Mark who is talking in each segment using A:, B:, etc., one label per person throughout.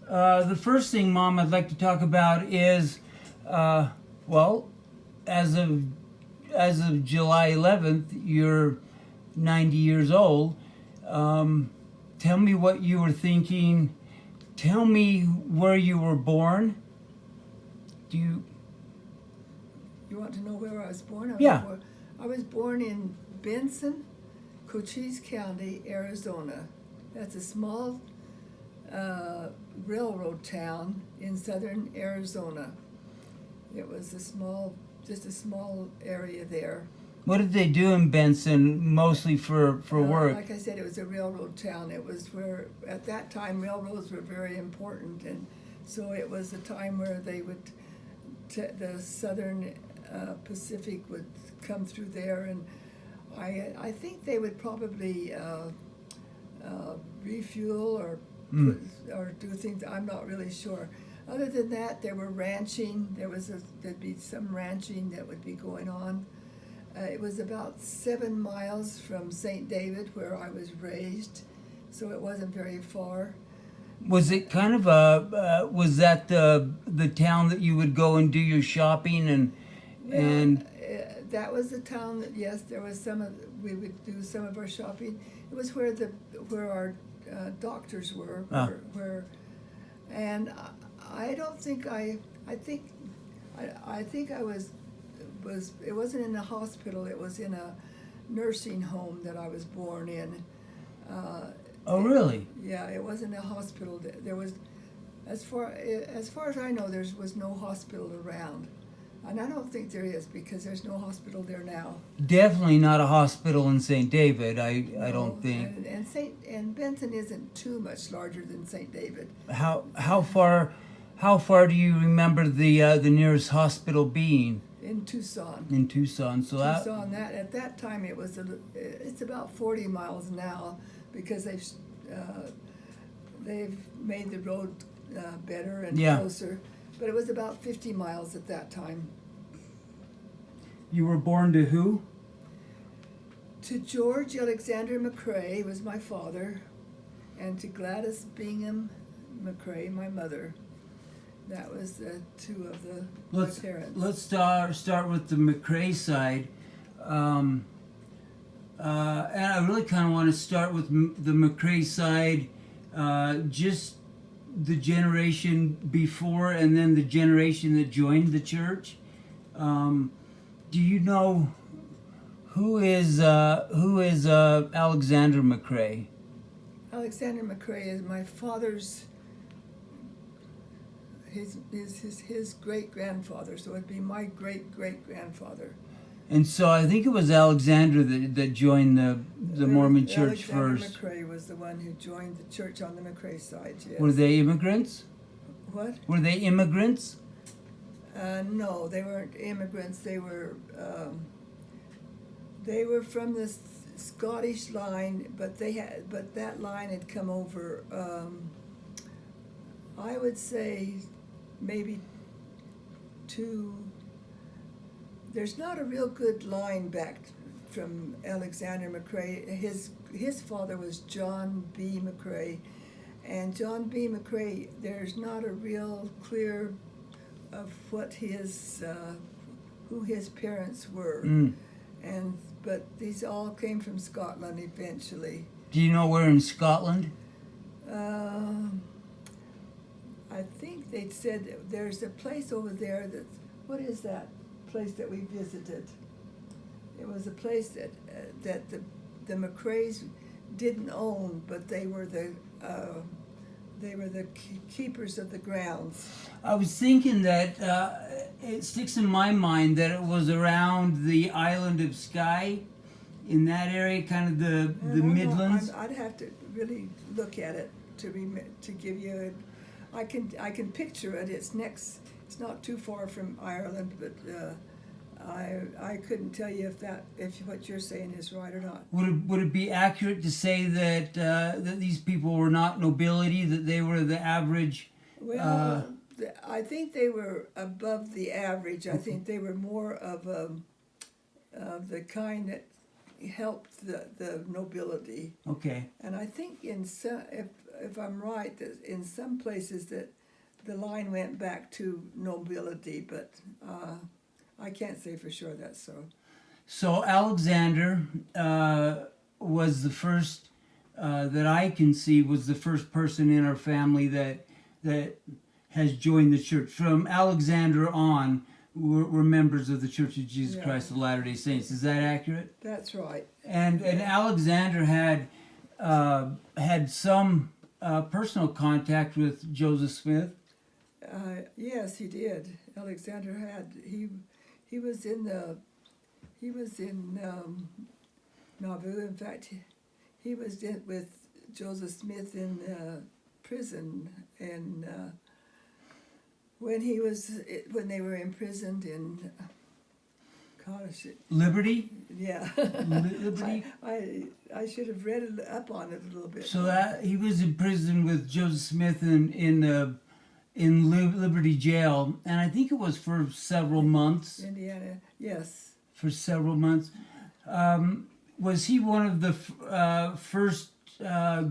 A: The first thing, Mom, I'd like to talk about is, well, as of July 11th, you're 90 years old. Tell me what you were thinking. Tell me where you were born. Do you?
B: You want to know where I was born?
A: Yeah.
B: I was born in Benson, Cochise County, Arizona. That's a small railroad town in southern Arizona. It was just a small area there.
A: What did they do in Benson, mostly for work?
B: Like I said, it was a railroad town. It was where, at that time, railroads were very important, and so it was a time where they would, the Southern Pacific would come through there, and I think they would probably refuel or do things. I'm not really sure. Other than that, there were ranching. There'd be some ranching that would be going on. It was about 7 miles from St. David, where I was raised, so it wasn't very far.
A: Was it kind of was that the town that you would go and do your shopping and?
B: That was the town that, yes, there was we would do some of our shopping. It was where our doctors were, and I don't think I think I was it wasn't in a hospital, it was in a nursing home that I was born in.
A: Oh, really?
B: Yeah, it wasn't a hospital. There was, as far as I know, there was no hospital around. And I don't think there is, because there's no hospital there now.
A: Definitely not a hospital in St. David, I don't think.
B: And Benton isn't too much larger than St. David.
A: How far do you remember the nearest hospital being?
B: In Tucson.
A: In Tucson, so
B: Tucson. At that time it's about 40 miles now, because they've made the road better and closer. But it was about 50 miles at that time.
A: You were born to who?
B: To George Alexander McCrae was my father, and to Gladys Bingham McCrae, my mother. That was two of my parents.
A: Let's start with the McCrae side. And I really kind of want to start with the McCrae side, just the generation before and then the generation that joined the church. Do you know who is Alexander McCrae?
B: Alexander McCrae is my father's. His great grandfather, so it'd be my great grandfather.
A: And so I think it was Alexander that joined the Mormon church first.
B: Alexander McCrae was the one who joined the church on the McCrae side, yes.
A: Were they immigrants?
B: What?
A: Were they immigrants?
B: No, they weren't immigrants. They were from the Scottish line, but that line had come over. I would say maybe there's not a real good line back from Alexander McCrae. His father was John B. McCrae, and John B. McCrae, there's not a real clear of what who his parents were, but these all came from Scotland eventually.
A: Do you know where in Scotland?
B: I think they'd said there's a place over there what is that place that we visited? It was a place that the McCraes didn't own, but they were the keepers of the grounds.
A: I was thinking that it sticks in my mind that it was around the island of Skye, in that area, kind of the Midlands.
B: I'd have to really look at it to give you. I can picture it. It's not too far from Ireland, but I couldn't tell you if what you're saying is right or not.
A: Would it be accurate to say that that these people were not nobility, that they were the average?
B: Well, I think they were above the average. I think they were more of the kind that helped the nobility.
A: Okay.
B: And I think if I'm right, that in some places that the line went back to nobility, but I can't say for sure that's so.
A: So Alexander was the first that I can see was the first person in our family that has joined the church. From Alexander on, we're members of the Church of Jesus
B: Yeah.
A: Christ of Latter-day Saints. Is that accurate?
B: That's right.
A: And Alexander had some personal contact with Joseph Smith.
B: Yes, he did. Alexander had he was in Nauvoo. In fact, he was with Joseph Smith in prison, and when they were imprisoned in
A: Liberty?
B: yeah.
A: Liberty?
B: I should have read up on it a little bit.
A: So that he was in prison with Joseph Smith in Liberty Jail, and I think it was for several months.
B: Indiana, yes.
A: For several months. Was he one of the first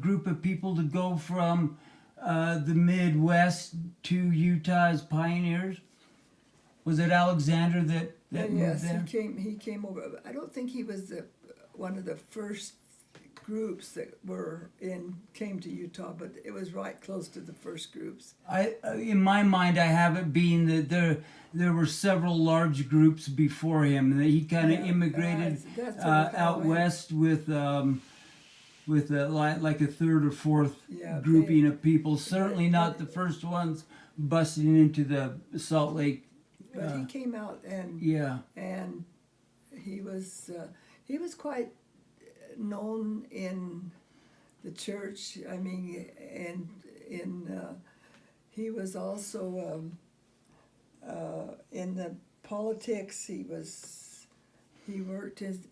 A: group of people to go from the Midwest to Utah as pioneers? Was it Alexander that moved
B: Yes,
A: there?
B: he came over. I don't think he was one of the first groups that came to Utah, but it was right close to the first groups.
A: In my mind, I have it being that there were several large groups before him, and that he kind of immigrated
B: that's
A: out west with like a third or fourth
B: Yeah,
A: grouping of people. Certainly not the first ones busting into the Salt Lake.
B: But he came out and
A: Yeah.
B: and he was quite known in the church. I mean, and he was also in the politics. He worked as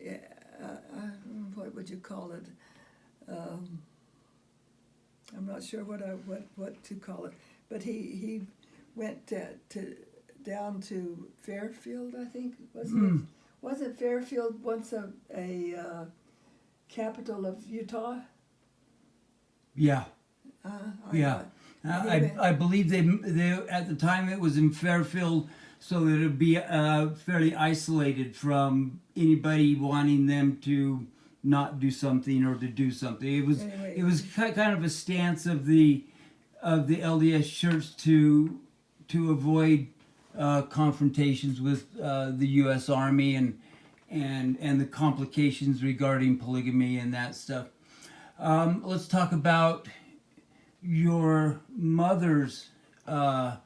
B: what would you call it? I'm not sure what to call it, but he went down to Fairfield, I think. Wasn't Fairfield once a capital of Utah?
A: Yeah. Yeah. I believe they at the time it was in Fairfield, so that it would be fairly isolated from anybody wanting them to not do something or to do something. It was kind of a stance of the LDS Church to avoid confrontations with the U.S. Army and the complications regarding polygamy and that stuff. Let's talk about your mother's, the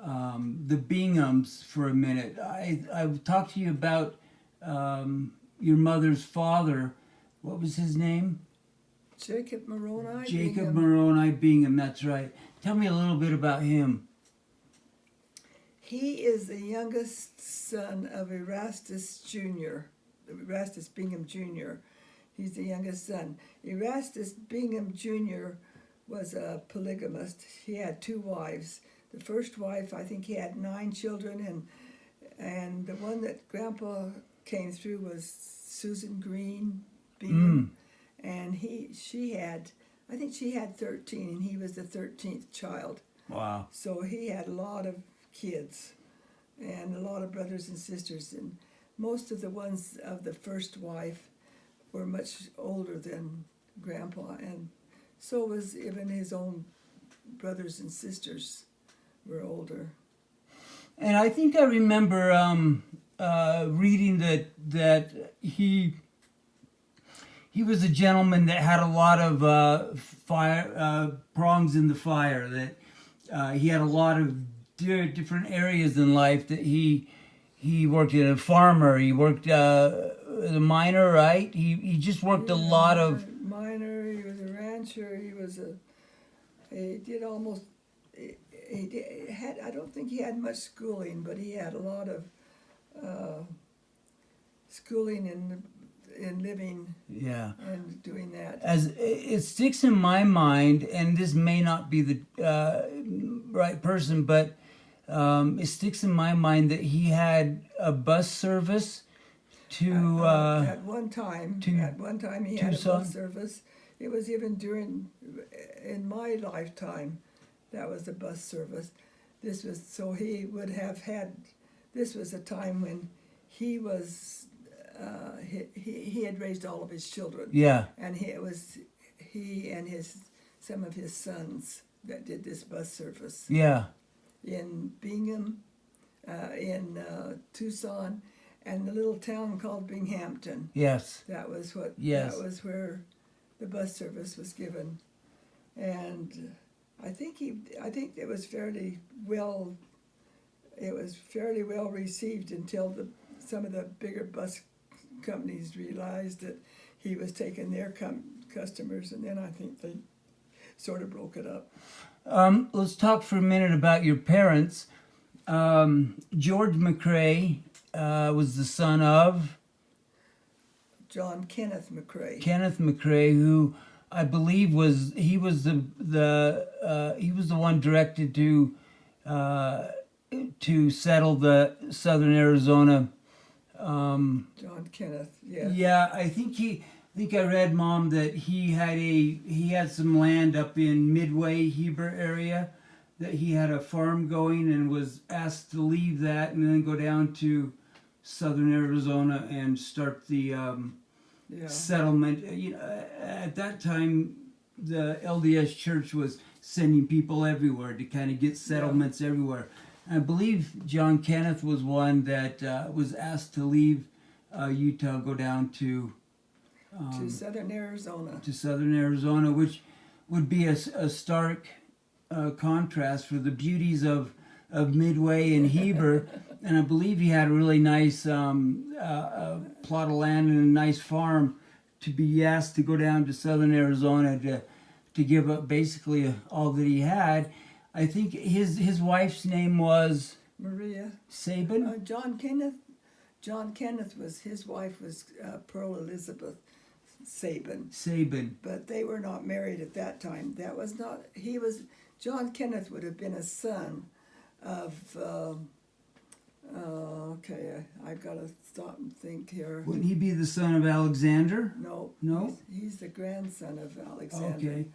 A: Binghams, for a minute. I've talked to you about your mother's father. What was his name?
B: Jacob Moroni.
A: Jacob Moroni Bingham, that's right. Tell me a little bit about him.
B: He is the youngest son of Erastus Bingham Jr. He's the youngest son. Erastus Bingham Jr. was a polygamist. He had 2 wives. The first wife, I think he had 9 children, and the one that Grandpa came through was Susan Green Bingham, and she had 13, and he was the 13th child.
A: Wow.
B: So he had a lot of kids and a lot of brothers and sisters, and most of the ones of the first wife were much older than Grandpa, and so was even his own brothers and sisters were older.
A: And I think I remember reading that he was a gentleman that had a lot of prongs in the fire. That he had a lot of different areas in life. That he worked as a farmer. He worked as a miner, right? He just worked a lot of
B: miner. He was a rancher. He did almost. I don't think he had much schooling, but he had a lot of schooling in living. Yeah. And doing that.
A: As it sticks in my mind, and this may not be the right person, but it sticks in my mind that he had a bus service to
B: at one time he had a
A: Tucson?
B: bus service. It was even in my lifetime, that was the bus service. This was, so he would have had, this was a time when he was, he had raised all of his children.
A: Yeah.
B: And it was he and some of his sons that did this bus service
A: Yeah.
B: in Bingham, in Tucson, and the little town called Binghamton.
A: Yes.
B: That was what.
A: Yes.
B: That was where the bus service was given, and I think it was fairly well. It was fairly well received until some of the bigger bus companies realized that he was taking their customers, and then I think they sort of broke it up.
A: Let's talk for a minute about your parents. George McCrae was the son of
B: John Kenneth McCrae.
A: Kenneth McCrae, who I believe was the one directed to settle the southern Arizona.
B: John Kenneth, yes.
A: Yeah, I think I read, Mom, that he had some land up in Midway Heber area, that he had a farm going and was asked to leave that and then go down to southern Arizona and start the settlement. You know, at that time, the LDS Church was sending people everywhere to kind of get settlements everywhere. I believe John Kenneth was one that was asked to leave Utah, go down to
B: southern Arizona.
A: To southern Arizona, which would be a stark contrast for the beauties of Midway and Heber. And I believe he had a really nice plot of land and a nice farm to be asked to go down to southern Arizona to give up basically all that he had. I think his wife's name was
B: Maria
A: Sabin.
B: John Kenneth was, his wife was Pearl Elizabeth Sabin.
A: Sabin.
B: But they were not married at that time. That was not, John Kenneth would have been a son of, okay, I've got to stop and think here.
A: Wouldn't he be the son of Alexander?
B: No.
A: No?
B: He's the grandson of Alexander.
A: Okay.